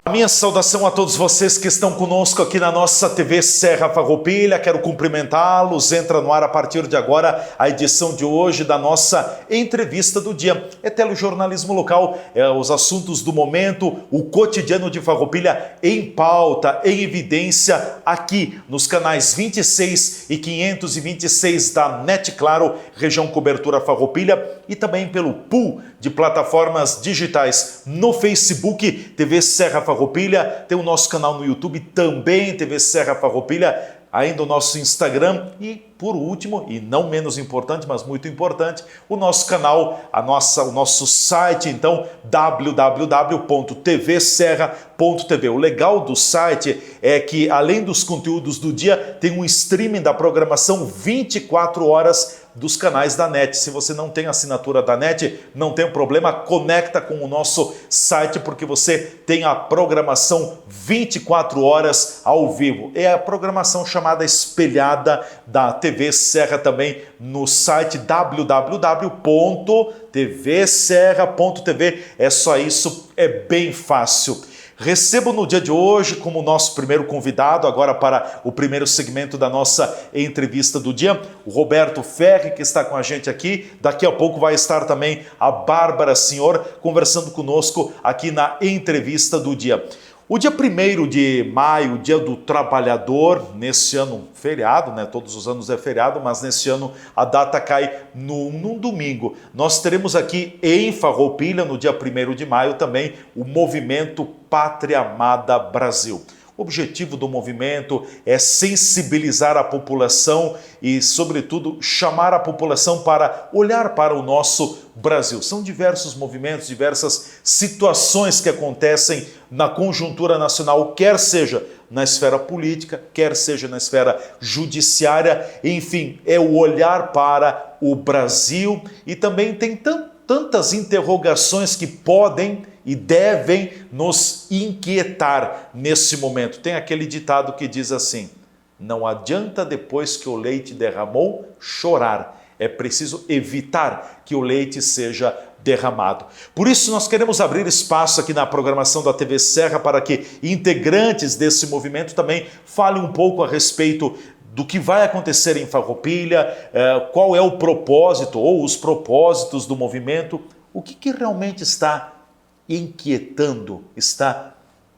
A minha saudação a todos vocês que estão conosco aqui na nossa TV Serra Farroupilha. Quero cumprimentá-los. Entra no ar a partir de agora a edição de hoje da nossa entrevista do dia. É telejornalismo local, os assuntos do momento, o cotidiano de Farroupilha em pauta, em evidência, aqui nos canais 26 e 526 da NET Claro, região cobertura Farroupilha, e também pelo pool de plataformas digitais no Facebook, TV Serra Farroupilha, tem o nosso canal no YouTube, também TV Serra Farroupilha, ainda o nosso Instagram e, por último, e não menos importante, mas muito importante, o nosso canal, o nosso site, então, www.tvserra.tv. O legal do site é que, além dos conteúdos do dia, tem um streaming da programação 24 horas dos canais da NET. Se você não tem assinatura da NET, não tem problema, conecta com o nosso site, porque você tem a programação 24 horas ao vivo. É a programação chamada espelhada da TV Serra também no site www.tvserra.tv. É só isso, é bem fácil. Recebo no dia de hoje como nosso primeiro convidado, agora para o primeiro segmento da nossa entrevista do dia, o Roberto Ferri, que está com a gente aqui. Daqui a pouco vai estar também a Bárbara Senhor conversando conosco aqui na entrevista do dia. O dia 1º de maio, Dia do Trabalhador, nesse ano feriado, né? Todos os anos é feriado, mas nesse ano a data cai num domingo. Nós teremos aqui em Farroupilha, no dia 1º de maio, também o movimento Pátria Amada Brasil. O objetivo do movimento é sensibilizar a população e, sobretudo, chamar a população para olhar para o nosso Brasil. São diversos movimentos, diversas situações que acontecem na conjuntura nacional, quer seja na esfera política, quer seja na esfera judiciária, enfim, é o olhar para o Brasil e também tem tantas interrogações que podem e devem nos inquietar nesse momento. Tem aquele ditado que diz assim: não adianta depois que o leite derramou chorar, é preciso evitar que o leite seja derramado. Por isso nós queremos abrir espaço aqui na programação da TV Serra para que integrantes desse movimento também falem um pouco a respeito do que vai acontecer em Farroupilha, qual é o propósito ou os propósitos do movimento, o que realmente está inquietando, está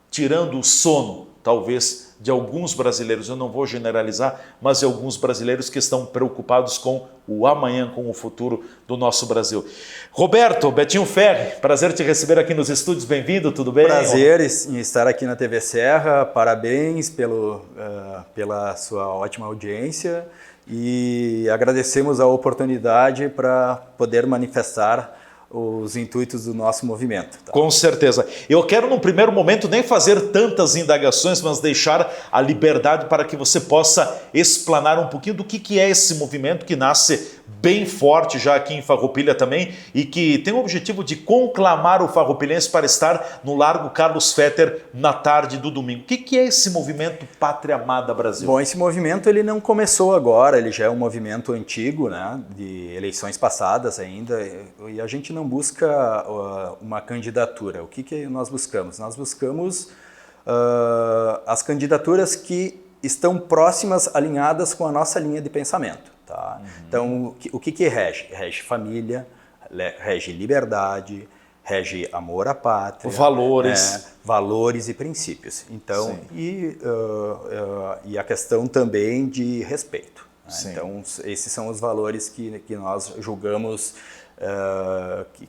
tirando o sono, talvez, de alguns brasileiros. Eu não vou generalizar, mas de alguns brasileiros que estão preocupados com o amanhã, com o futuro do nosso Brasil. Roberto, Betinho Ferri, prazer te receber aqui nos estúdios, bem-vindo, tudo bem? Prazer em estar aqui na TV Serra, parabéns pela sua ótima audiência e agradecemos a oportunidade para poder manifestar os intuitos do nosso movimento. Tá? Com certeza. Eu quero, no primeiro momento, nem fazer tantas indagações, mas deixar a liberdade para que você possa explanar um pouquinho do que é esse movimento que nasce bem forte já aqui em Farroupilha também e que tem o objetivo de conclamar o farroupilhense para estar no Largo Carlos Fetter na tarde do domingo. O que é esse movimento Pátria Amada Brasil? Bom, esse movimento ele não começou agora, ele já é um movimento antigo, né, de eleições passadas ainda, e a gente não busca uma candidatura. O que nós buscamos? Nós buscamos as candidaturas que estão próximas, alinhadas com a nossa linha de pensamento. Tá? Então, o que rege? Rege família, rege liberdade, rege amor à pátria, valores e princípios. Então, e a questão também de respeito. Né? Então, esses são os valores que nós julgamos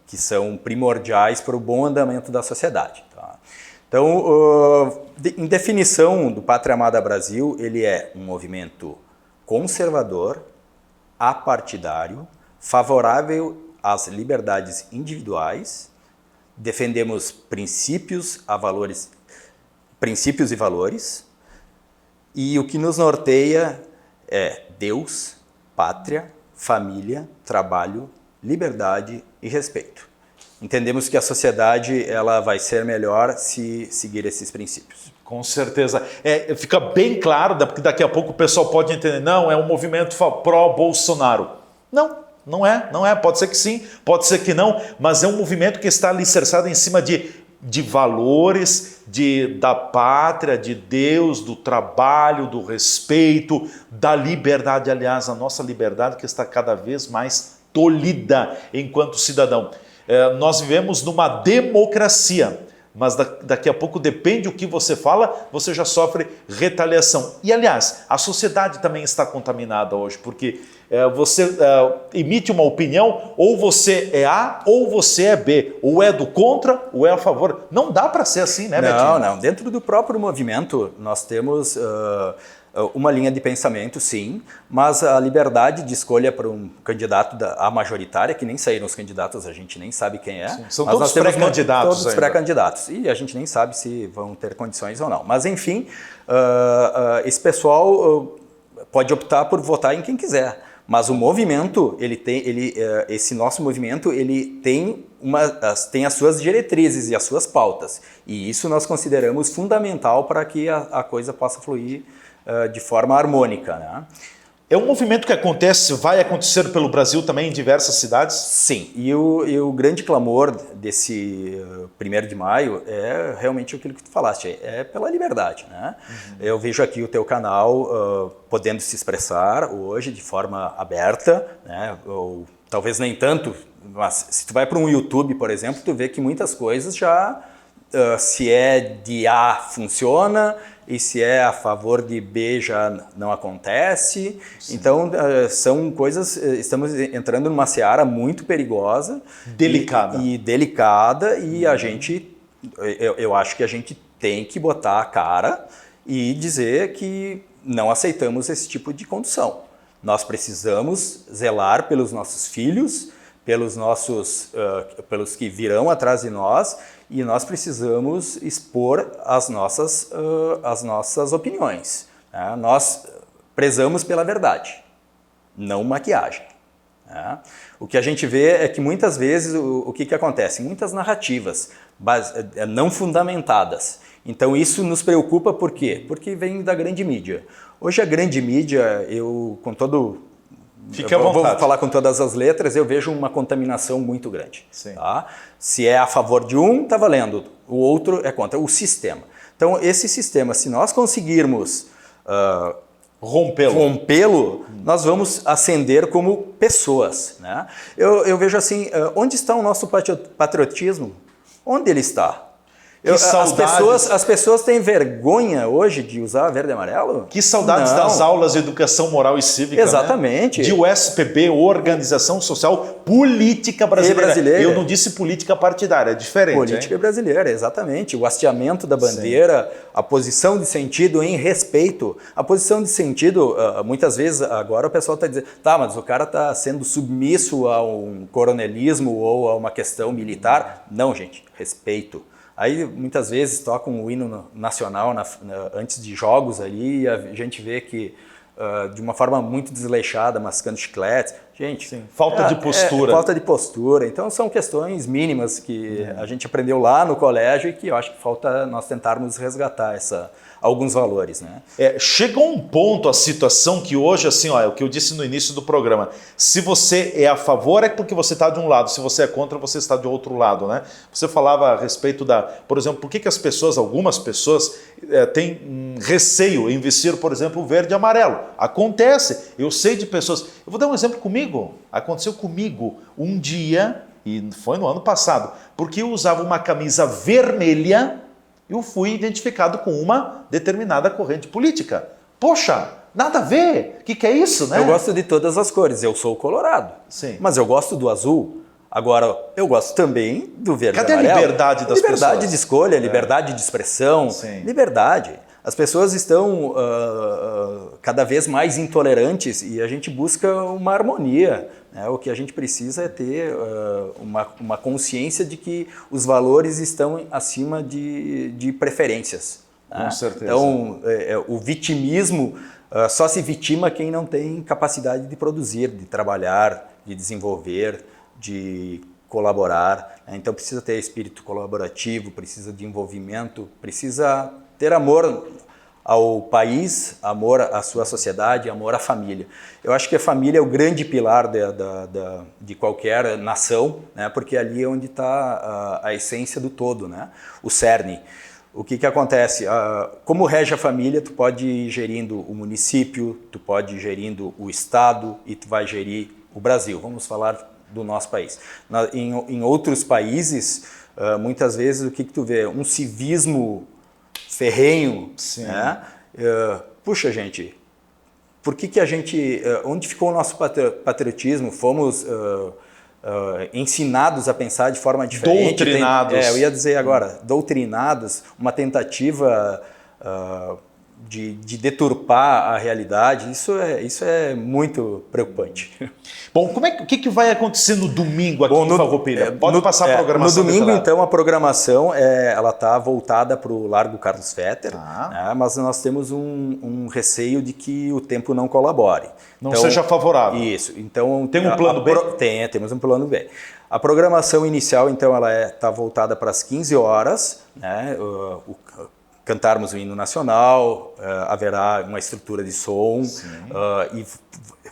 que são primordiais para o bom andamento da sociedade. Tá? Então, em definição do Pátria Amada Brasil, ele é um movimento conservador, apartidário, favorável às liberdades individuais, defendemos princípios e valores, e o que nos norteia é Deus, pátria, família, trabalho, liberdade e respeito. Entendemos que a sociedade ela vai ser melhor se seguir esses princípios. Com certeza. Fica bem claro, porque daqui a pouco o pessoal pode entender, não, é um movimento pró-Bolsonaro. Não é. Pode ser que sim, pode ser que não, mas é um movimento que está alicerçado em cima de de valores, da pátria, de Deus, do trabalho, do respeito, da liberdade. Aliás, a nossa liberdade que está cada vez mais tolhida enquanto cidadão. Nós vivemos numa democracia, mas daqui a pouco, depende do que você fala, você já sofre retaliação. E, aliás, a sociedade também está contaminada hoje, porque você emite uma opinião, ou você é A ou você é B, ou é do contra ou é a favor. Não dá para ser assim, né, Betinho? Não. Dentro do próprio movimento, nós temos uma linha de pensamento, sim, mas a liberdade de escolha para um candidato à majoritária, que nem saíram os candidatos, a gente nem sabe quem é. Sim, são mas todos pré-candidatos. Todos pré-candidatos. E a gente nem sabe se vão ter condições ou não. Mas, enfim, esse pessoal pode optar por votar em quem quiser. Mas o movimento, esse nosso movimento, ele tem as suas diretrizes e as suas pautas. E isso nós consideramos fundamental para que a coisa possa fluir de forma harmônica, né? É um movimento que vai acontecer pelo Brasil também em diversas cidades? Sim, e o grande clamor desse 1º de maio é realmente aquilo que tu falaste, é pela liberdade, né? Uhum. Eu vejo aqui o teu canal podendo se expressar hoje de forma aberta, né? Ou talvez nem tanto, mas se tu vai para um YouTube, por exemplo, tu vê que muitas coisas já, se é de A, funciona, e se é a favor de B já não acontece. Sim. Então, são coisas, estamos entrando numa seara muito perigosa. Delicada. E delicada, e eu acho que a gente tem que botar a cara e dizer que não aceitamos esse tipo de condução. Nós precisamos zelar pelos nossos filhos, pelos que virão atrás de nós, e nós precisamos expor as nossas opiniões. Né? Nós prezamos pela verdade, não maquiagem. Né? O que a gente vê é que muitas vezes o que acontece? Muitas narrativas não fundamentadas. Então isso nos preocupa por quê? Porque vem da grande mídia. Hoje a grande mídia, Fique à vontade. Vou falar com todas as letras, eu vejo uma contaminação muito grande. Sim. Tá? Se é a favor de um, está valendo. O outro é contra. O sistema. Então, esse sistema, se nós conseguirmos rompê-lo, nós vamos ascender como pessoas. Né? Eu vejo assim, onde está o nosso patriotismo? Onde ele está? As pessoas têm vergonha hoje de usar verde e amarelo? Que saudades das aulas de educação moral e cívica. Exatamente. Né? De USPB, Organização Social Política Brasileira. Eu não disse política partidária, é diferente. Política brasileira, exatamente. O hasteamento da bandeira, sim, a posição de sentido em respeito. A posição de sentido, muitas vezes, agora o pessoal está dizendo, tá, mas o cara está sendo submisso a um coronelismo ou a uma questão militar. Não, gente, respeito. Aí, muitas vezes, tocam o hino nacional antes de jogos ali, e a gente vê que, de uma forma muito desleixada, mascando chicletes. Gente, sim, falta de postura. Falta de postura. Então, são questões mínimas que a gente aprendeu lá no colégio e que eu acho que falta nós tentarmos resgatar alguns valores. Né? Chega um ponto a situação que hoje, assim, é o que eu disse no início do programa, se você é a favor é porque você está de um lado, se você é contra você está de outro lado. Né? Você falava a respeito por exemplo, por que algumas pessoas têm receio em vestir, por exemplo, o verde e amarelo. Acontece, eu sei de pessoas, eu vou dar um exemplo comigo, aconteceu comigo um dia, e foi no ano passado, porque eu usava uma camisa vermelha, eu fui identificado com uma determinada corrente política. Poxa, nada a ver. O que é isso, né? Eu gosto de todas as cores. Eu sou colorado. Sim. Mas eu gosto do azul. Agora, eu gosto também do verde e amarelo. Cadê a liberdade das pessoas? Liberdade de escolha, liberdade de expressão. Sim. Liberdade. As pessoas estão cada vez mais intolerantes e a gente busca uma harmonia. Né? O que a gente precisa é ter uma consciência de que os valores estão acima de preferências. Né? Com certeza. Então, o vitimismo, só se vitima quem não tem capacidade de produzir, de trabalhar, de desenvolver, de colaborar. Né? Então, precisa ter espírito colaborativo, precisa de envolvimento, precisa ter amor ao país, amor à sua sociedade, amor à família. Eu acho que a família é o grande pilar de qualquer nação, né? Porque ali é onde está a essência do todo, né? O cerne. O que acontece? Como rege a família, tu pode ir gerindo o município, tu pode ir gerindo o estado e tu vai gerir o Brasil. Vamos falar do nosso país. Em outros países, muitas vezes o que tu vê? Um civismo ferrenho, né? Puxa, gente, por que a gente... onde ficou o nosso patriotismo? Fomos ensinados a pensar de forma diferente. Doutrinados. Eu ia dizer agora, doutrinados, uma tentativa de deturpar a realidade. Isso é muito preocupante. Bom, o que vai acontecer no domingo aqui em Farroupilha? Pode passar a programação. No domingo, então, a programação ela está voltada para o Largo Carlos Fetter, né, mas nós temos um receio de que o tempo não colabore. Não seja favorável. Isso. Então, tem um plano B? Temos um plano B. A programação inicial, então, ela está voltada para as 15 horas, né, cantarmos o hino nacional, haverá uma estrutura de som e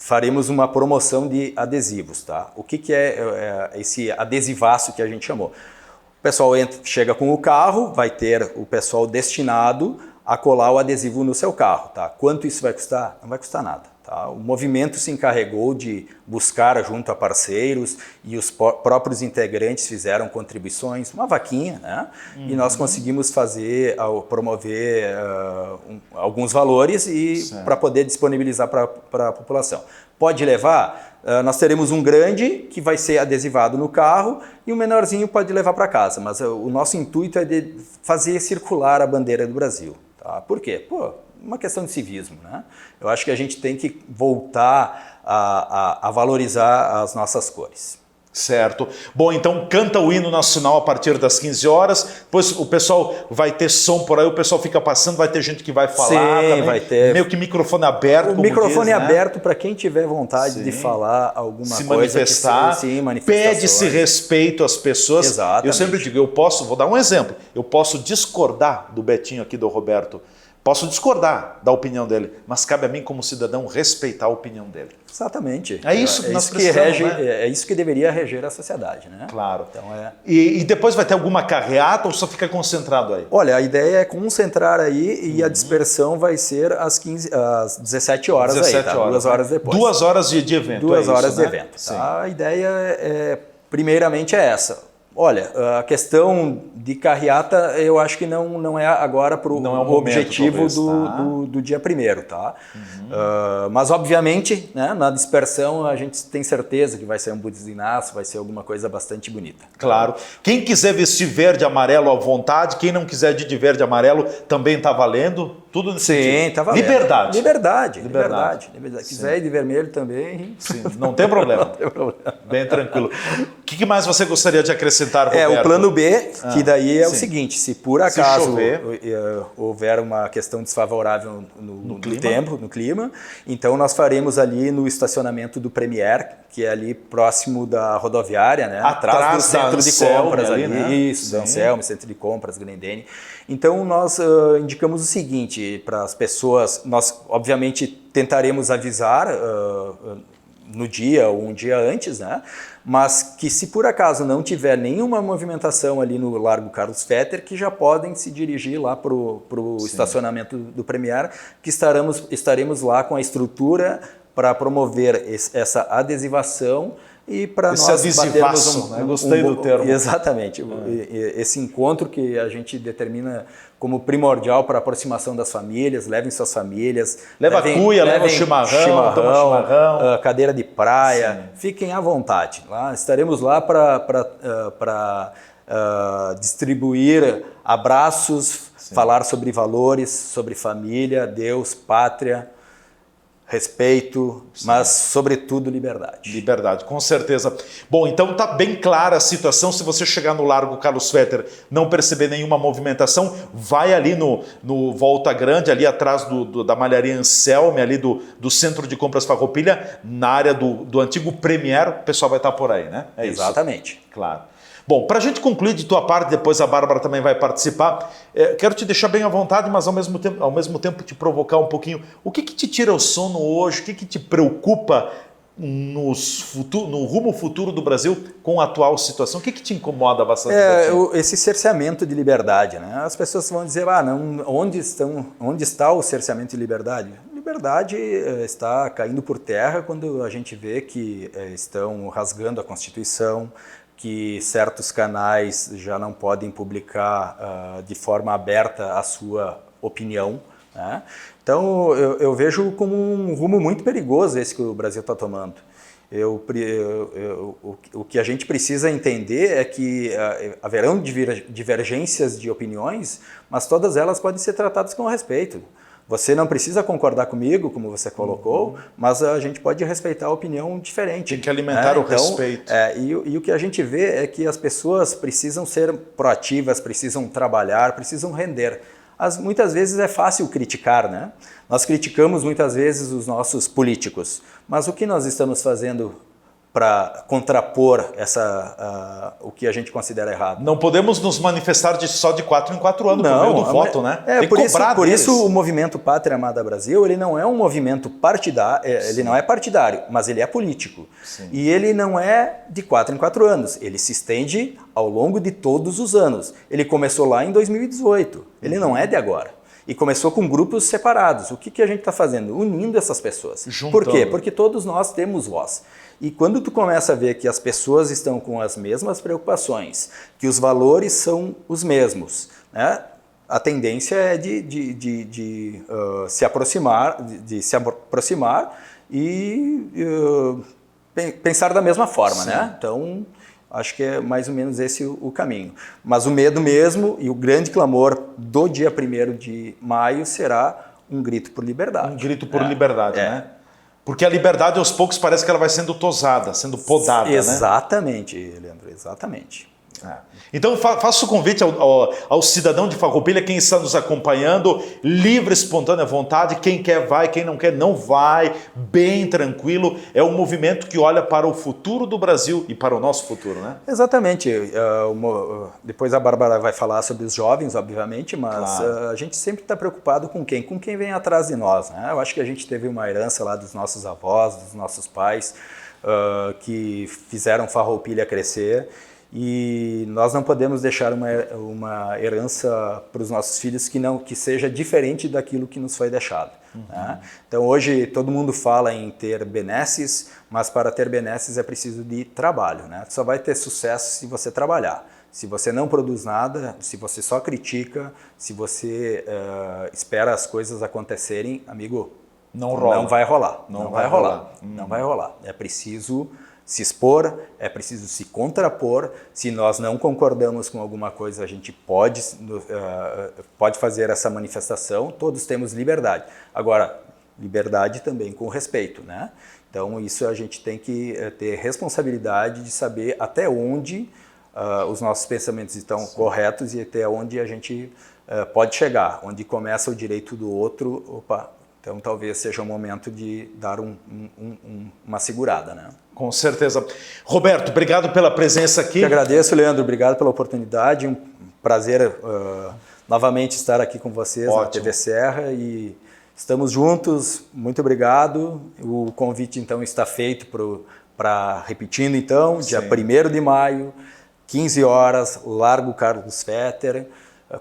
faremos uma promoção de adesivos. Tá? O que é esse adesivaço que a gente chamou? O pessoal chega com o carro, vai ter o pessoal destinado a colar o adesivo no seu carro. Tá? Quanto isso vai custar? Não vai custar nada. Tá? O movimento se encarregou de buscar junto a parceiros e os próprios integrantes fizeram contribuições, uma vaquinha, né? E nós conseguimos promover alguns valores para poder disponibilizar para a população. Pode levar? Nós teremos um grande que vai ser adesivado no carro e o menorzinho pode levar para casa, mas o nosso intuito é de fazer circular a bandeira do Brasil. Tá? Por quê? Uma questão de civismo, né? Eu acho que a gente tem que voltar a valorizar as nossas cores. Certo. Bom, então canta o hino nacional a partir das 15 horas, depois o pessoal vai ter som por aí, o pessoal fica passando, vai ter gente que vai falar. Sim, também, vai ter. Meio que microfone aberto. O microfone aberto para quem tiver vontade de falar alguma se coisa. Manifestar. Pede-se respeito às pessoas. Exatamente. Eu sempre digo, vou dar um exemplo, eu posso discordar do Betinho aqui, do Roberto. Posso discordar da opinião dele, mas cabe a mim como cidadão respeitar a opinião dele. Exatamente. É isso que nós precisamos, rege, né? É isso que deveria reger a sociedade, né? Claro. Então E depois vai ter alguma carreata ou só fica concentrado aí? Olha, a ideia é concentrar aí e a dispersão vai ser às 17 horas 17 aí, tá? horas, 2 horas depois. 2 horas de evento. 2 horas isso, de né? evento. Tá? A ideia primeiramente é essa. Olha, a questão de carreata eu acho que não é agora para o objetivo do dia 1º, tá? Mas obviamente, né, na dispersão a gente tem certeza que vai ser um buzinaço, vai ser alguma coisa bastante bonita. Claro. Quem quiser vestir verde e amarelo à vontade, quem não quiser de verde e amarelo também está valendo? Tudo nesse sentido. Tá valendo. Liberdade. Quiser ir de vermelho também. Sim, não tem problema. Não tem problema. Bem tranquilo. O que mais você gostaria de acrescentar, Roberto? O plano B, que daí é o seguinte, se por acaso houver uma questão desfavorável no clima, então nós faremos ali no estacionamento do Premier, que é ali próximo da rodoviária, né? Atrás do centro de compras ali, né? Isso, do Anselmo, centro de compras, Grendene. Então nós indicamos o seguinte para as pessoas, nós obviamente tentaremos avisar no dia ou um dia antes, né? Mas que se por acaso não tiver nenhuma movimentação ali no Largo Carlos Fetter, que já podem se dirigir lá para o estacionamento do Premier, que estaremos lá com a estrutura para promover essa adesivação e para nós batermos gostei do termo. Exatamente. Esse encontro que a gente determina como primordial para a aproximação das famílias, levem suas famílias. Leva cuia, leva chimarrão, toma chimarrão. Cadeira de praia, fiquem à vontade. Estaremos lá para distribuir abraços, falar sobre valores, sobre família, Deus, pátria, respeito, mas sobretudo liberdade. Liberdade, com certeza. Bom, então tá bem clara a situação. Se você chegar no Largo Carlos Fetter, não perceber nenhuma movimentação, vai ali no Volta Grande, ali atrás da malharia Anselme, ali do Centro de Compras Farroupilha, na área do antigo Premier, o pessoal vai estar por aí, né? Exatamente. Isso. Claro. Bom, para a gente concluir de tua parte, depois a Bárbara também vai participar, quero te deixar bem à vontade, mas ao mesmo tempo te provocar um pouquinho. O que te tira o sono hoje? O que te preocupa no rumo futuro do Brasil com a atual situação? O que te incomoda bastante? Esse cerceamento de liberdade, né? As pessoas vão dizer, não, onde está o cerceamento de liberdade? Liberdade está caindo por terra quando a gente vê que estão rasgando a Constituição, que certos canais já não podem publicar de forma aberta a sua opinião, né? Então eu vejo como um rumo muito perigoso esse que o Brasil está tomando. O que a gente precisa entender é que haverão divergências de opiniões, mas todas elas podem ser tratadas com respeito. Você não precisa concordar comigo, como você colocou, mas a gente pode respeitar a opinião diferente. Tem que alimentar o respeito. E o que a gente vê é que as pessoas precisam ser proativas, precisam trabalhar, precisam render. Muitas vezes é fácil criticar, né? Nós criticamos muitas vezes os nossos políticos, mas o que nós estamos fazendo para contrapor o que a gente considera errado? Não podemos nos manifestar só de 4 em 4 anos por meio do voto, né? Por isso o movimento Pátria Amada Brasil, ele não é um movimento partidário, ele não é partidário, mas ele é político. Sim. E ele não é de 4 em 4 anos, ele se estende ao longo de todos os anos. Ele começou lá em 2018, ele não é de agora. E começou com grupos separados. O que a gente está fazendo? Unindo essas pessoas. Juntando. Por quê? Porque todos nós temos voz. E quando tu começa a ver que as pessoas estão com as mesmas preocupações, que os valores são os mesmos, né? A tendência é de se aproximar e pensar da mesma forma, né? Então, acho que é mais ou menos esse o caminho. Mas o medo mesmo e o grande clamor do dia 1º de maio será um grito por liberdade. Um grito por liberdade, né? Porque a liberdade, aos poucos, parece que ela vai sendo tosada, sendo podada, exatamente, né? Leandro, exatamente. Então, faço o convite ao cidadão de Farroupilha, quem está nos acompanhando, livre, espontânea vontade, quem quer vai, quem não quer não vai, bem tranquilo. É um movimento que olha para o futuro do Brasil e para o nosso futuro, né? Exatamente. Depois a Bárbara vai falar sobre os jovens, obviamente, mas a gente sempre está preocupado com quem? Com quem vem atrás de nós, né? Eu acho que a gente teve uma herança lá dos nossos avós, dos nossos pais, que fizeram Farroupilha crescer. E nós não podemos deixar uma herança para os nossos filhos que seja diferente daquilo que nos foi deixado. Né? Então hoje todo mundo fala em ter benesses, mas para ter benesses é preciso de trabalho, né? Só vai ter sucesso se você trabalhar. Se você não produz nada, se você só critica, se você espera as coisas acontecerem, amigo, não vai rolar. Não vai rolar. É preciso se expor, é preciso se contrapor. Se nós não concordamos com alguma coisa, a gente pode fazer essa manifestação. Todos temos liberdade. Agora, liberdade também com respeito, né? Então, isso a gente tem que ter responsabilidade de saber até onde os nossos pensamentos estão corretos e até onde a gente pode chegar. Onde começa o direito do outro, então talvez seja o momento de dar uma segurada, né? Com certeza. Roberto, obrigado pela presença aqui. Eu agradeço, Leandro. Obrigado pela oportunidade. Um prazer novamente estar aqui com vocês. Ótimo. Na TV Serra. E estamos juntos. Muito obrigado. O convite, então, está feito repetindo, então, dia 1º de maio, 15 horas, Largo Carlos Fetter,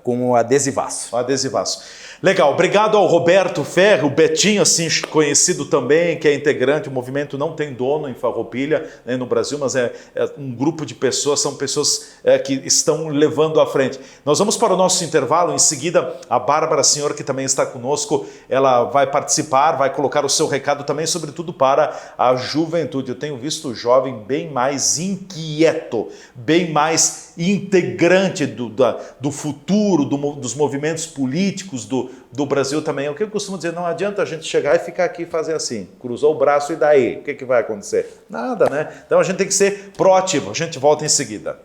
com o adesivaço. O adesivaço. Legal, obrigado ao Roberto Ferro, o Betinho, assim conhecido também, que é integrante. O movimento não tem dono em Farroupilha, né, no Brasil, mas é um grupo de pessoas, são pessoas que estão levando à frente. Nós vamos para o nosso intervalo, em seguida a Bárbara, a senhora que também está conosco, ela vai participar, vai colocar o seu recado também, sobretudo para a juventude. Eu tenho visto o jovem bem mais inquieto, bem mais integrante do futuro, dos movimentos políticos do Brasil também. É o que eu costumo dizer, não adianta a gente chegar e ficar aqui e fazer assim, cruzou o braço e daí? O que vai acontecer? Nada, né? Então a gente tem que ser proativo. A gente volta em seguida.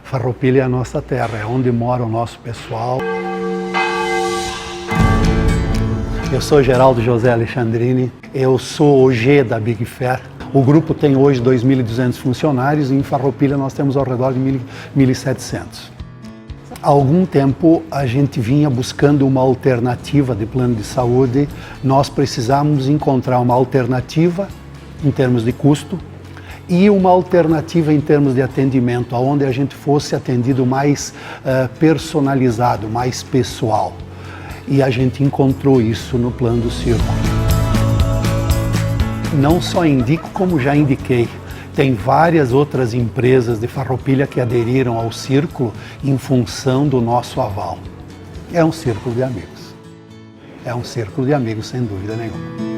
Farroupilha é a nossa terra, é onde mora o nosso pessoal. Eu sou Geraldo José Alexandrini, eu sou o G da Big Fair. O grupo tem hoje 2.200 funcionários e em Farroupilha nós temos ao redor de 1.700. Há algum tempo a gente vinha buscando uma alternativa de plano de saúde. Nós precisamos encontrar uma alternativa em termos de custo e uma alternativa em termos de atendimento, onde a gente fosse atendido mais personalizado, mais pessoal. E a gente encontrou isso no plano do Círculo. Não só indico, como já indiquei. Tem várias outras empresas de Farroupilha que aderiram ao Círculo em função do nosso aval. É um círculo de amigos. É um círculo de amigos, sem dúvida nenhuma.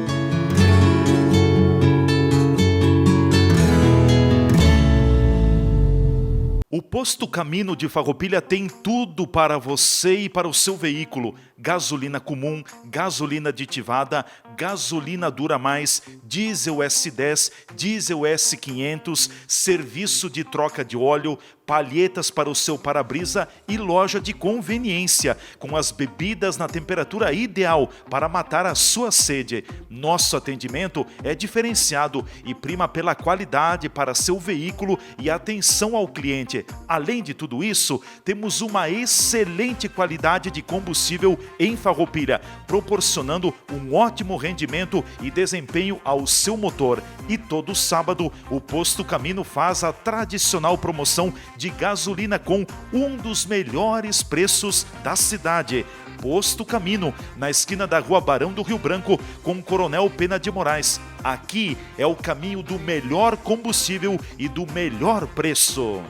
O Posto Camino de Farroupilha tem tudo para você e para o seu veículo. Gasolina comum, gasolina aditivada, gasolina Dura Mais, diesel S10, diesel S500, serviço de troca de óleo, palhetas para o seu para-brisa e loja de conveniência, com as bebidas na temperatura ideal para matar a sua sede. Nosso atendimento é diferenciado e prima pela qualidade para seu veículo e atenção ao cliente. Além de tudo isso, temos uma excelente qualidade de combustível em Farroupilha, proporcionando um ótimo rendimento e desempenho ao seu motor. E todo sábado, o Posto Camino faz a tradicional promoção de gasolina com um dos melhores preços da cidade. Posto Camino, na esquina da Rua Barão do Rio Branco, com Coronel Pena de Moraes. Aqui é o caminho do melhor combustível e do melhor preço.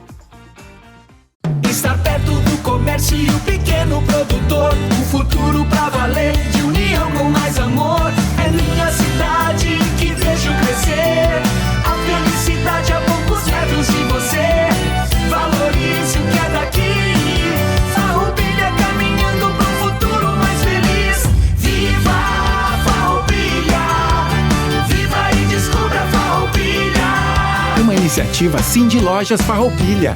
Estar perto do comércio e o pequeno produtor, o futuro pra valer, de união com mais amor. É minha cidade que vejo crescer, a felicidade a poucos metros de você. Valorize o que é daqui, Farroupilha caminhando pro futuro mais feliz. Viva Farroupilha, viva e descubra Farroupilha. Uma iniciativa Cindy Lojas Farroupilha.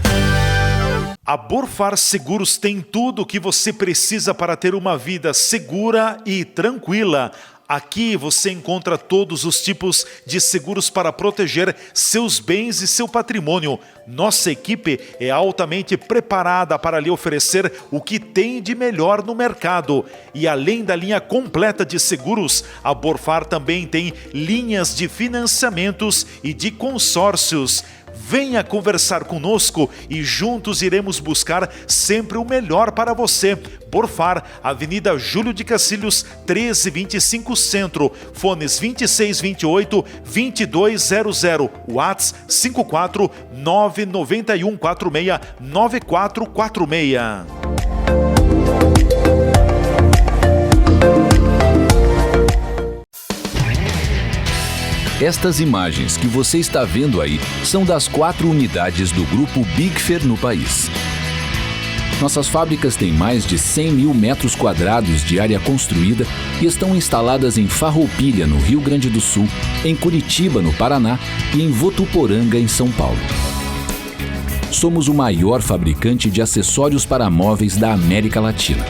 A Borfar Seguros tem tudo o que você precisa para ter uma vida segura e tranquila. Aqui você encontra todos os tipos de seguros para proteger seus bens e seu patrimônio. Nossa equipe é altamente preparada para lhe oferecer o que tem de melhor no mercado. E além da linha completa de seguros, a Borfar também tem linhas de financiamentos e de consórcios. Venha conversar conosco e juntos iremos buscar sempre o melhor para você. Borfar, Avenida Júlio de Cacilhos, 1325 Centro, fones 2628-2200, WhatsApp 54 99146 9446. Estas imagens que você está vendo aí são das 4 unidades do grupo Big Fair no país. Nossas fábricas têm mais de 100 mil metros quadrados de área construída e estão instaladas em Farroupilha, no Rio Grande do Sul, em Curitiba, no Paraná e em Votuporanga, em São Paulo. Somos o maior fabricante de acessórios para móveis da América Latina.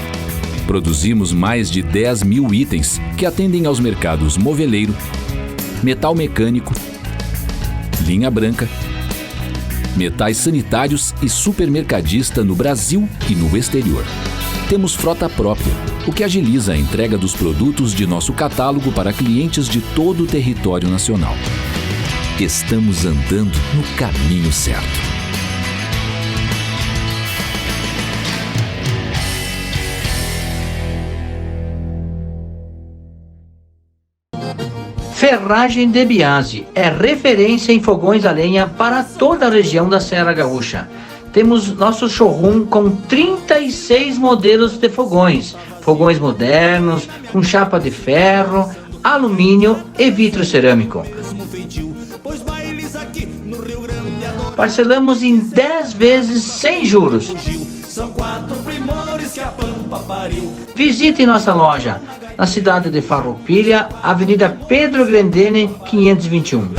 Produzimos mais de 10 mil itens que atendem aos mercados moveleiro, metal mecânico, linha branca, metais sanitários e supermercadista no Brasil e no exterior. Temos frota própria, o que agiliza a entrega dos produtos de nosso catálogo para clientes de todo o território nacional. Estamos andando no caminho certo. Ferragem de Biase é referência em fogões a lenha para toda a região da Serra Gaúcha. Temos nosso showroom com 36 modelos de fogões. Fogões modernos, com chapa de ferro, alumínio e vidro cerâmico. Parcelamos em 10 vezes sem juros. São 4 primores que a Pampa pariu. Visite nossa loja na cidade de Farroupilha, Avenida Pedro Grandene, 521.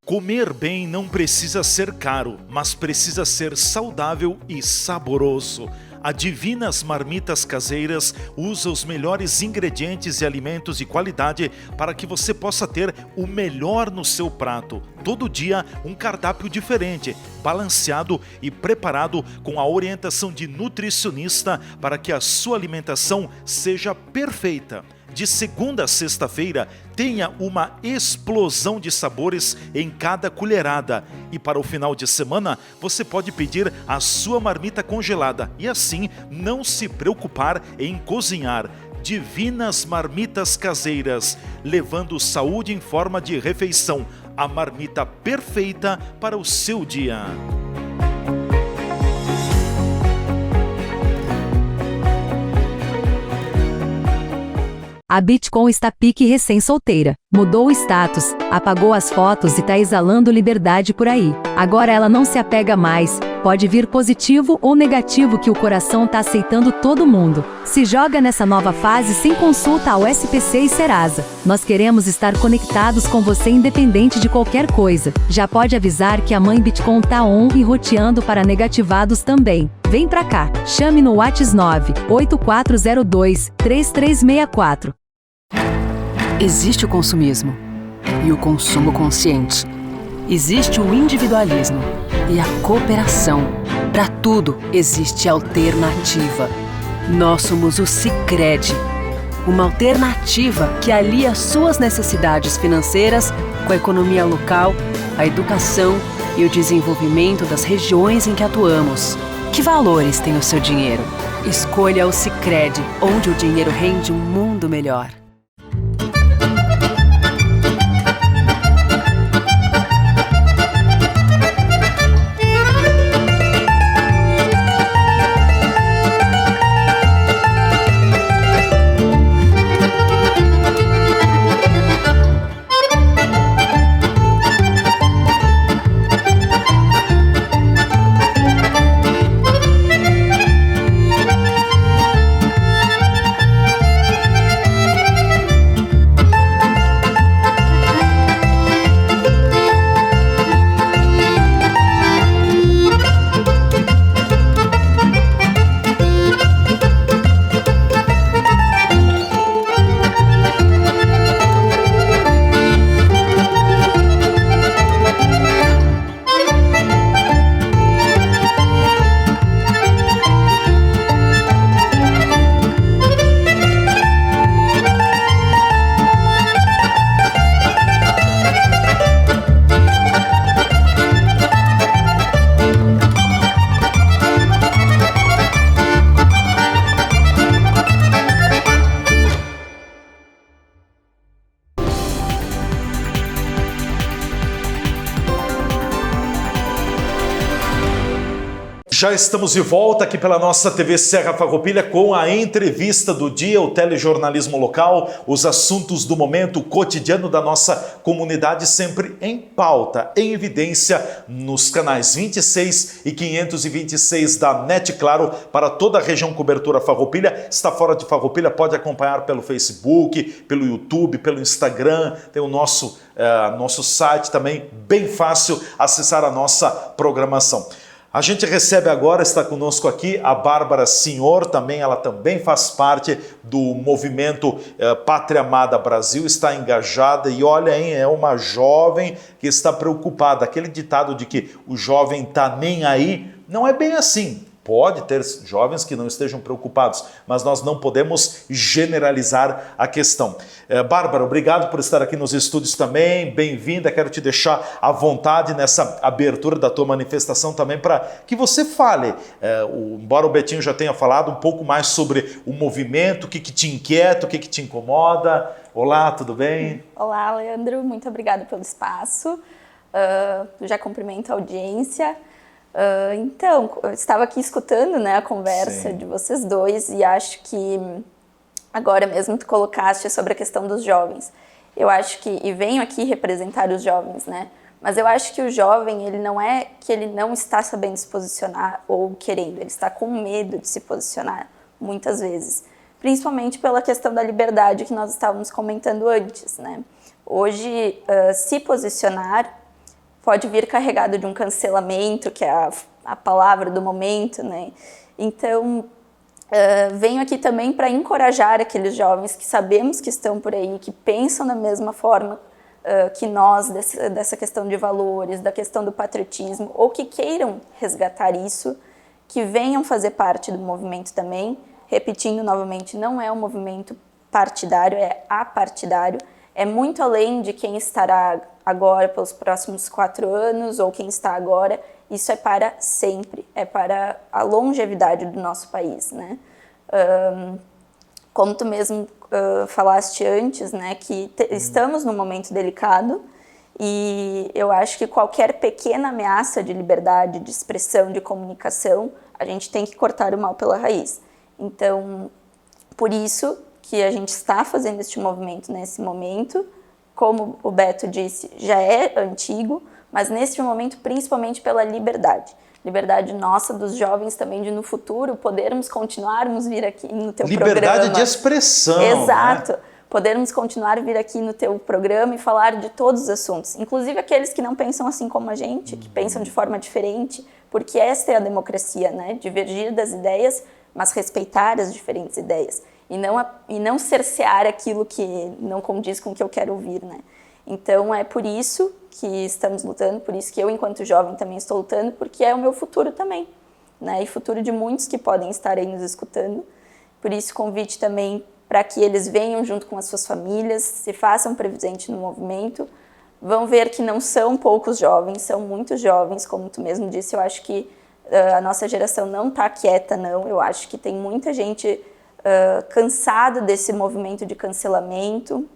Comer bem não precisa ser caro, mas precisa ser saudável e saboroso. A Divinas Marmitas Caseiras usa os melhores ingredientes e alimentos de qualidade para que você possa ter o melhor no seu prato. Todo dia um cardápio diferente, balanceado e preparado com a orientação de nutricionista para que a sua alimentação seja perfeita. De segunda a sexta-feira, tenha uma explosão de sabores em cada colherada. E para o final de semana, você pode pedir a sua marmita congelada e assim não se preocupar em cozinhar. Divinas Marmitas Caseiras, levando saúde em forma de refeição. A marmita perfeita para o seu dia. A Bitcoin está pique recém-solteira. Mudou o status, apagou as fotos e tá exalando liberdade por aí. Agora ela não se apega mais. Pode vir positivo ou negativo que o coração tá aceitando todo mundo. Se joga nessa nova fase sem consulta ao SPC e Serasa. Nós queremos estar conectados com você independente de qualquer coisa. Já pode avisar que a mãe Bitcoin tá on e roteando para negativados também. Vem pra cá. Chame no WhatsApp 98402-3364. Existe o consumismo e o consumo consciente. Existe o individualismo e a cooperação. Para tudo existe alternativa. Nós somos o Sicredi, uma alternativa que alia suas necessidades financeiras com a economia local, a educação e o desenvolvimento das regiões em que atuamos. Que valores tem o seu dinheiro? Escolha o Sicredi, onde o dinheiro rende um mundo melhor. Já estamos de volta aqui pela nossa TV Serra Farroupilha com a entrevista do dia, o telejornalismo local, os assuntos do momento, o cotidiano da nossa comunidade sempre em pauta, em evidência nos canais 26 e 526 da NET Claro para toda a região cobertura Farroupilha. Está fora de Farroupilha, pode acompanhar pelo Facebook, pelo YouTube, pelo Instagram, tem o nosso site também, bem fácil acessar a nossa programação. A gente recebe agora, está conosco aqui, a Bárbara Senhor, ela também faz parte do movimento Pátria Amada Brasil, está engajada e olha, hein, é uma jovem que está preocupada. Aquele ditado de que o jovem está nem aí, não é bem assim. Pode ter jovens que não estejam preocupados, mas nós não podemos generalizar a questão. Bárbara, obrigado por estar aqui nos estúdios também, bem-vinda, quero te deixar à vontade nessa abertura da tua manifestação também para que você fale, embora o Betinho já tenha falado um pouco mais sobre o movimento, o que te inquieta, o que te incomoda. Olá, tudo bem? Olá, Leandro, muito obrigada pelo espaço, já cumprimento a audiência. Então, eu estava aqui escutando, né, a conversa Sim. de vocês dois e acho que agora mesmo tu colocaste sobre a questão dos jovens. Eu acho que, e venho aqui representar os jovens, né, mas eu acho que o jovem, ele não é que ele não está sabendo se posicionar ou querendo, ele está com medo de se posicionar, muitas vezes. Principalmente pela questão da liberdade que nós estávamos comentando antes, né. Hoje, se posicionar pode vir carregado de um cancelamento, que é a palavra do momento, né? Então, venho aqui também para encorajar aqueles jovens que sabemos que estão por aí, que pensam da mesma forma que nós, dessa questão de valores, da questão do patriotismo, ou que queiram resgatar isso, que venham fazer parte do movimento também. Repetindo novamente, não é um movimento partidário, é apartidário, é muito além de quem estará agora pelos próximos 4 anos ou quem está agora. Isso é para sempre, é para a longevidade do nosso país, né? Como tu mesmo falaste antes, né, que estamos num momento delicado e eu acho que qualquer pequena ameaça de liberdade, de expressão, de comunicação, a gente tem que cortar o mal pela raiz. Então, por isso que a gente está fazendo este movimento nesse momento, como o Beto disse, já é antigo, mas neste momento principalmente pela liberdade. Liberdade nossa, dos jovens também, de no futuro podermos continuarmos vir aqui no teu programa. Liberdade de expressão. Exato. Né? Podermos continuar vir aqui no teu programa e falar de todos os assuntos, inclusive aqueles que não pensam assim como a gente, que pensam de forma diferente, porque esta é a democracia, né? Divergir das ideias, mas respeitar as diferentes ideias. E não cercear aquilo que não condiz com o que eu quero ouvir, né? Então é por isso que estamos lutando, por isso que eu, enquanto jovem, também estou lutando, porque é o meu futuro também, né? E futuro de muitos que podem estar aí nos escutando. Por isso, convite também para que eles venham junto com as suas famílias, se façam presente no movimento. Vão ver que não são poucos jovens, são muitos jovens, como tu mesmo disse. Eu acho que a nossa geração não está quieta, não. Eu acho que tem muita gente cansada desse movimento de cancelamento.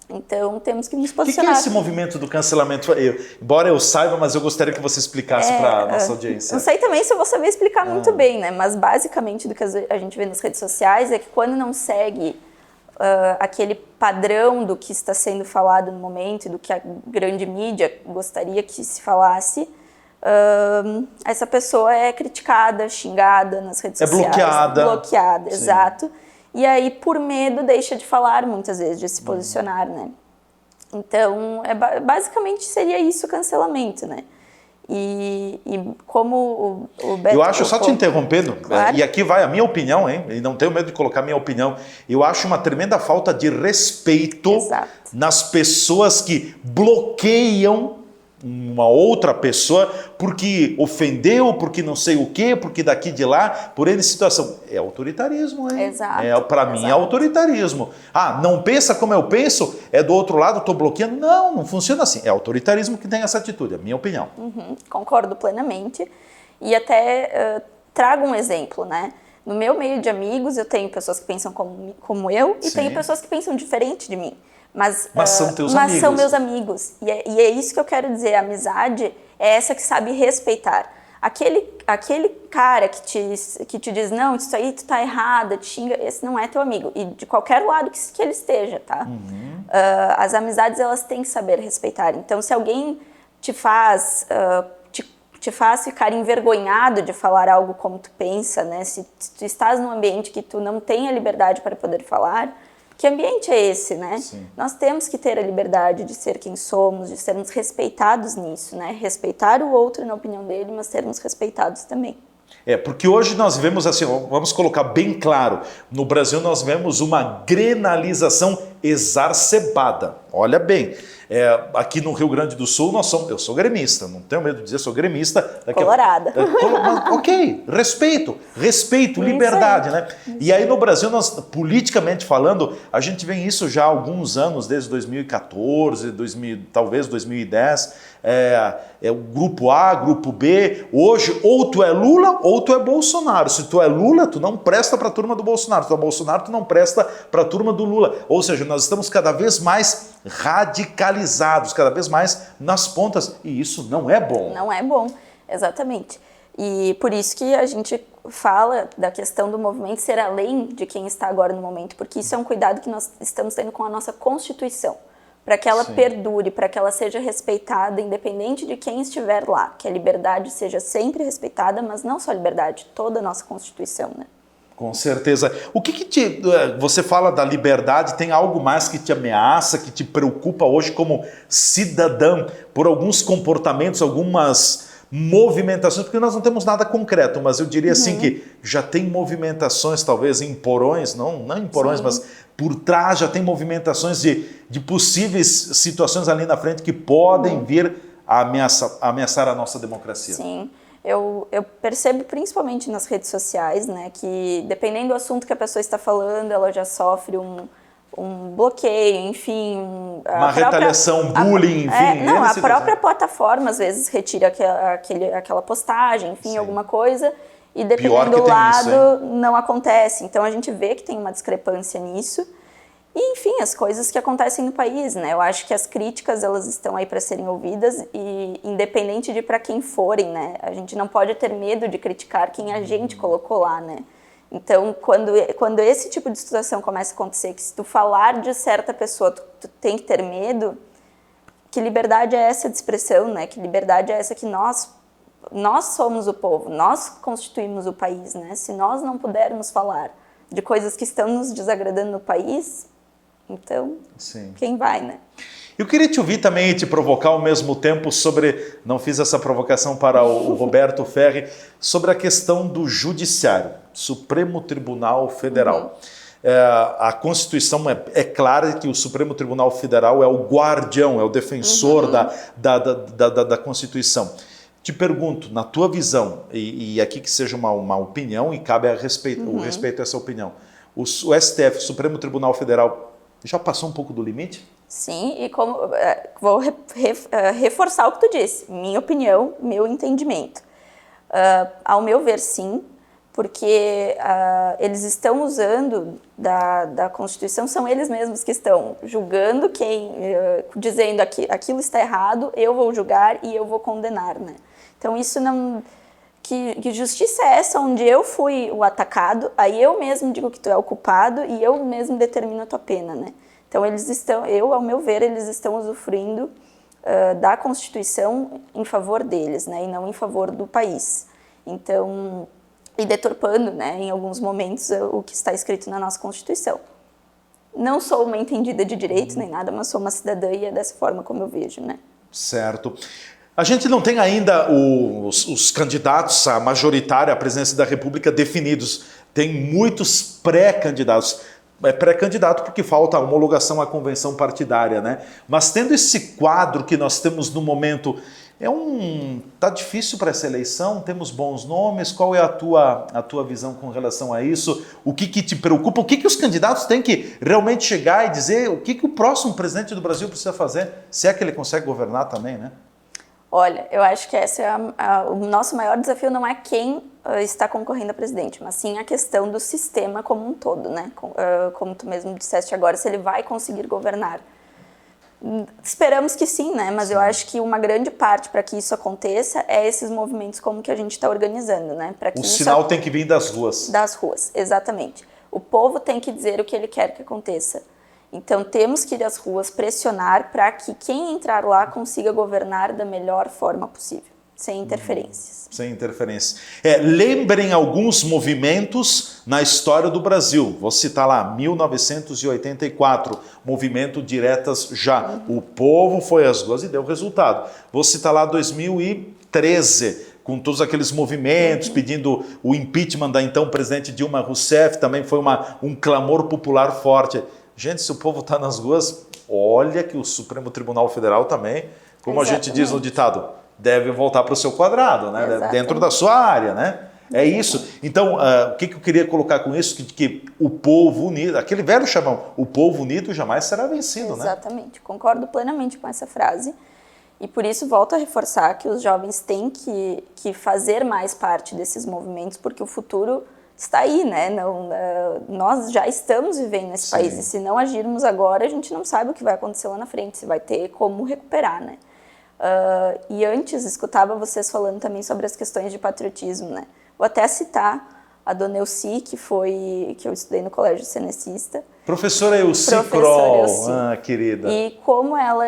Então, temos que nos posicionar. O que é esse movimento do cancelamento? Embora eu saiba, mas eu gostaria que você explicasse para a nossa audiência. Não sei também se eu vou saber explicar muito bem, né? Mas, basicamente, do que a gente vê nas redes sociais é que quando não segue aquele padrão do que está sendo falado no momento e do que a grande mídia gostaria que se falasse, essa pessoa é criticada, xingada nas redes sociais. Bloqueada, exato. E aí, por medo, deixa de falar muitas vezes, de se posicionar, né? Então, basicamente seria isso o cancelamento, né? E como o Beto... Eu acho, só te interrompendo, claro. E aqui vai a minha opinião, hein? E não tenho medo de colocar a minha opinião. Eu acho uma tremenda falta de respeito nas pessoas que bloqueiam uma outra pessoa porque ofendeu, porque não sei o quê, porque daqui de lá, por N situação. É autoritarismo, hein? Exato. Para mim é autoritarismo. Ah, não pensa como eu penso, é do outro lado, estou bloqueando. Não funciona assim. É autoritarismo que tem essa atitude, é a minha opinião. Concordo plenamente. E até trago um exemplo, né? No meu meio de amigos, eu tenho pessoas que pensam como eu e tenho pessoas que pensam diferente de mim. Mas são teus amigos. Mas são meus amigos. E é isso que eu quero dizer. A amizade é essa que sabe respeitar. Aquele cara que te diz, não, isso aí tu tá errada, te xinga, esse não é teu amigo. E de qualquer lado que ele esteja, tá? As amizades, elas têm que saber respeitar. Então, se alguém te faz ficar envergonhado de falar algo como tu pensa, né? Se tu estás num ambiente que tu não tem a liberdade para poder falar, que ambiente é esse, né? Sim. Nós temos que ter a liberdade de ser quem somos, de sermos respeitados nisso, né? Respeitar o outro na opinião dele, mas sermos respeitados também. Porque hoje nós vemos assim, vamos colocar bem claro, no Brasil nós vemos uma grenalização exacerbada. Olha bem, aqui no Rio Grande do Sul eu sou gremista, não tenho medo de dizer, sou gremista. Colorada. Ok, respeito, liberdade, né? E aí no Brasil, nós, politicamente falando, a gente vê isso já há alguns anos, desde 2014, talvez 2010, o grupo A, grupo B, hoje ou tu é Lula ou tu é Bolsonaro. Se tu é Lula, tu não presta para a turma do Bolsonaro, se tu é Bolsonaro, tu não presta para a turma do Lula. Ou seja, nós estamos cada vez mais radicalizados, cada vez mais nas pontas, e isso não é bom. Não é bom, exatamente. E por isso que a gente fala da questão do movimento ser além de quem está agora no momento, porque isso é um cuidado que nós estamos tendo com a nossa Constituição, para que ela perdure, para que ela seja respeitada, independente de quem estiver lá, que a liberdade seja sempre respeitada, mas não só a liberdade, toda a nossa Constituição, né? Com certeza. O que você fala da liberdade, tem algo mais que te ameaça, que te preocupa hoje como cidadão, por alguns comportamentos, algumas movimentações, porque nós não temos nada concreto, mas eu diria assim que já tem movimentações, talvez em porões, não em porões, mas por trás já tem movimentações de possíveis situações ali na frente que podem vir a ameaçar a nossa democracia. Sim. Eu percebo principalmente nas redes sociais, né, que dependendo do assunto que a pessoa está falando, ela já sofre um bloqueio, enfim... Uma retaliação, bullying, enfim... Não, a própria plataforma às vezes retira aquela postagem, enfim, alguma coisa, e dependendo do lado não acontece. Então a gente vê que tem uma discrepância nisso. E, enfim, as coisas que acontecem no país, né? Eu acho que as críticas, elas estão aí para serem ouvidas e independente de para quem forem, né? A gente não pode ter medo de criticar quem a gente colocou lá, né? Então, quando esse tipo de situação começa a acontecer, que se tu falar de certa pessoa, tu tem que ter medo, que liberdade é essa de expressão, né? Que liberdade é essa que nós somos o povo, nós constituímos o país, né? Se nós não pudermos falar de coisas que estão nos desagradando no país... Então, quem vai, né? Eu queria te ouvir também e te provocar ao mesmo tempo sobre, não fiz essa provocação para o Roberto Ferri, sobre a questão do Judiciário, Supremo Tribunal Federal. A Constituição é clara que o Supremo Tribunal Federal é o guardião, é o defensor da Constituição. Te pergunto, na tua visão, e aqui que seja uma opinião e cabe o respeito a essa opinião, o STF, o Supremo Tribunal Federal, já passou um pouco do limite? Sim, e como vou reforçar o que tu disse, minha opinião, meu entendimento. Ao meu ver, sim, porque eles estão usando da Constituição, são eles mesmos que estão julgando dizendo que aquilo está errado, eu vou julgar e eu vou condenar, né? Então isso não... Que justiça é essa onde eu fui o atacado, aí eu mesmo digo que tu é o culpado e eu mesmo determino a tua pena, né? Então ao meu ver, eles estão usufruindo da Constituição em favor deles, né? E não em favor do país. Então, e deturpando, né, em alguns momentos, o que está escrito na nossa Constituição. Não sou uma entendida de direito nem nada, mas sou uma cidadã e é dessa forma como eu vejo, né? Certo. A gente não tem ainda os candidatos à majoritária à presidência da República definidos. Tem muitos pré-candidatos. É pré-candidato porque falta a homologação à convenção partidária, né? Mas tendo esse quadro que nós temos no momento, tá difícil para essa eleição? Temos bons nomes? Qual é a tua visão com relação a isso? O que te preocupa? O que os candidatos têm que realmente chegar e dizer? O que o próximo presidente do Brasil precisa fazer? Se é que ele consegue governar também, né? Olha, eu acho que esse o nosso maior desafio não é quem está concorrendo a presidente, mas sim a questão do sistema como um todo, né? Como tu mesmo disseste agora, se ele vai conseguir governar. Esperamos que sim, né? Mas eu acho que uma grande parte para que isso aconteça é esses movimentos como que a gente está organizando, né? O sinal tem que vir das ruas. Das ruas, exatamente. O povo tem que dizer o que ele quer que aconteça. Então, temos que ir às ruas pressionar para que quem entrar lá consiga governar da melhor forma possível, sem interferências. Sem interferências. Lembrem alguns movimentos na história do Brasil. Vou citar lá, 1984, movimento Diretas Já. O povo foi às ruas e deu resultado. Vou citar lá 2013, com todos aqueles movimentos pedindo o impeachment da então presidente Dilma Rousseff, também foi um clamor popular forte. Gente, se o povo está nas ruas, olha que o Supremo Tribunal Federal também, como a gente diz no ditado, deve voltar para o seu quadrado, né? Dentro da sua área, né? É isso. Então, o que eu queria colocar com isso? Que o povo unido, aquele velho chavão, o povo unido jamais será vencido, né? Exatamente, concordo plenamente com essa frase. E por isso volto a reforçar que os jovens têm que fazer mais parte desses movimentos, porque o futuro está aí, né? Nós já estamos vivendo nesse país e se não agirmos agora, a gente não sabe o que vai acontecer lá na frente, se vai ter como recuperar, né? E antes, escutava vocês falando também sobre as questões de patriotismo, né? Vou até citar a dona Elci, que eu estudei no Colégio Cenecista. Professora Elci Kroll, querida. E como ela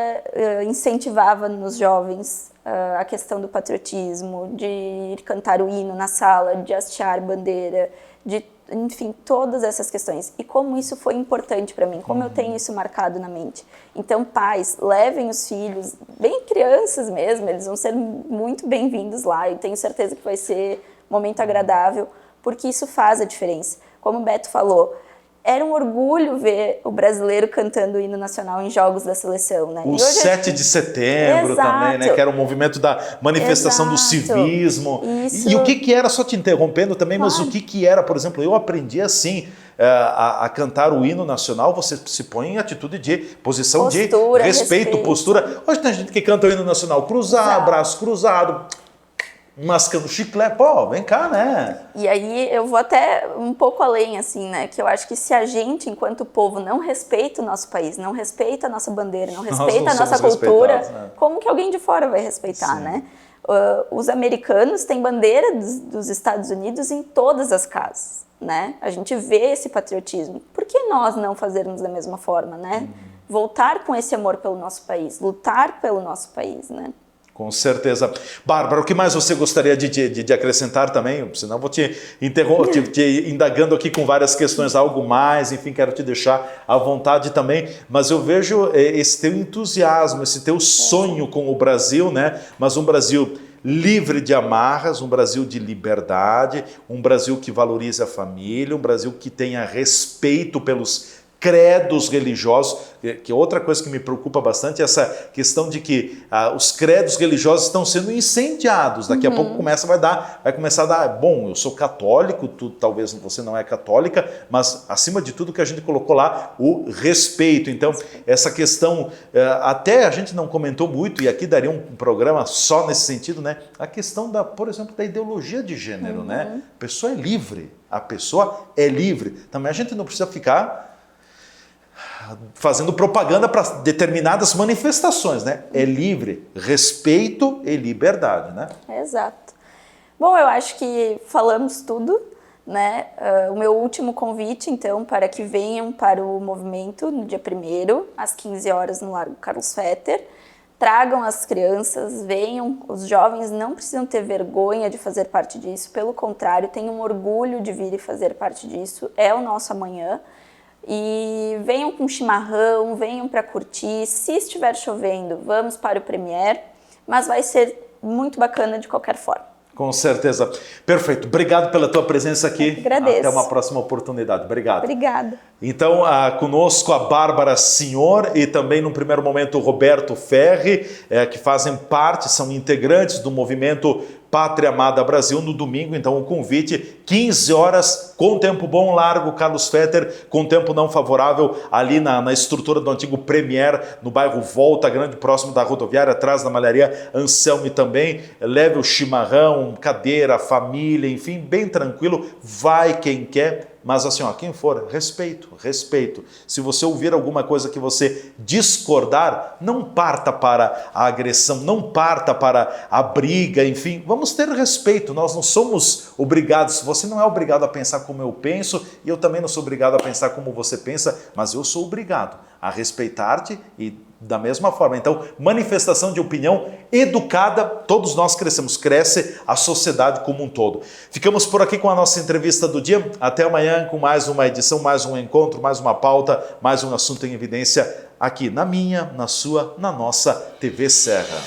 incentivava nos jovens a questão do patriotismo, de cantar o hino na sala, de hastear bandeira, de enfim, todas essas questões. E como isso foi importante para mim, como eu tenho isso marcado na mente. Então, pais, levem os filhos, bem crianças mesmo, eles vão ser muito bem-vindos lá. Eu tenho certeza que vai ser um momento agradável, porque isso faz a diferença. Como o Beto falou, era um orgulho ver o brasileiro cantando o hino nacional em jogos da seleção, né? O 7 de setembro também, né? Que era o movimento da manifestação do civismo. Isso. E o que era, só te interrompendo também, mas o que era, por exemplo, eu aprendi assim, a cantar o hino nacional, você se põe em atitude de posição postura, de respeito, postura. Hoje tem gente que canta o hino nacional cruzado, braço cruzado, mascando chiclete, pô, vem cá, né? E aí eu vou até um pouco além, assim, né? Que eu acho que se a gente, enquanto povo, não respeita o nosso país, não respeita a nossa bandeira, não respeita a nossa cultura, né? Como que alguém de fora vai respeitar, né? Os americanos têm bandeira dos Estados Unidos em todas as casas, né? A gente vê esse patriotismo. Por que nós não fazermos da mesma forma, né? Voltar com esse amor pelo nosso país, lutar pelo nosso país, né? Com certeza. Bárbara, o que mais você gostaria de acrescentar também? Senão eu vou te indagando aqui com várias questões, algo mais, enfim, quero te deixar à vontade também, mas eu vejo esse teu entusiasmo, esse teu sonho com o Brasil, né? Mas um Brasil livre de amarras, um Brasil de liberdade, um Brasil que valorize a família, um Brasil que tenha respeito pelos credos religiosos, que outra coisa que me preocupa bastante é essa questão de que os credos religiosos estão sendo incendiados. Daqui a pouco vai começar a dar, bom, eu sou católico, talvez você não é católica, mas acima de tudo que a gente colocou lá, o respeito. Então, essa questão, até a gente não comentou muito, e aqui daria um programa só nesse sentido, né? A questão, por exemplo, da ideologia de gênero, né? A pessoa é livre, Também a gente não precisa ficar fazendo propaganda para determinadas manifestações, né? É livre, respeito e liberdade, né? Exato. Bom, eu acho que falamos tudo, né? O meu último convite, então, para que venham para o movimento no dia 1º, às 15 horas, no Largo Carlos Fetter. Tragam as crianças, venham, os jovens não precisam ter vergonha de fazer parte disso, pelo contrário, tenham orgulho de vir e fazer parte disso, é o nosso amanhã. E venham com chimarrão, venham para curtir. Se estiver chovendo, vamos para o Premiere, mas vai ser muito bacana de qualquer forma. Com certeza. Perfeito. Obrigado pela tua presença aqui. Eu agradeço. Até uma próxima oportunidade. Obrigado. Obrigada. Então, conosco a Bárbara Senhor e também, no primeiro momento, o Roberto Ferri, que fazem parte, são integrantes do movimento Pátria Amada Brasil, no domingo. Então, o convite, 15 horas, com tempo bom, Largo Carlos Fetter, com tempo não favorável, ali na estrutura do antigo Premier, no bairro Volta Grande, próximo da rodoviária, atrás da malharia Anselme também. Leve o chimarrão, cadeira, família, enfim, bem tranquilo. Vai quem quer. Mas assim, quem for, respeito. Se você ouvir alguma coisa que você discordar, não parta para a agressão, não parta para a briga, enfim, vamos ter respeito. Nós não somos obrigados, você não é obrigado a pensar como eu penso, e eu também não sou obrigado a pensar como você pensa, mas eu sou obrigado a respeitar-te e da mesma forma. Então, manifestação de opinião educada, todos nós cresce a sociedade como um todo. Ficamos por aqui com a nossa entrevista do dia. Até amanhã com mais uma edição, mais um encontro, mais uma pauta, mais um assunto em evidência aqui na minha, na sua, na nossa TV Serra.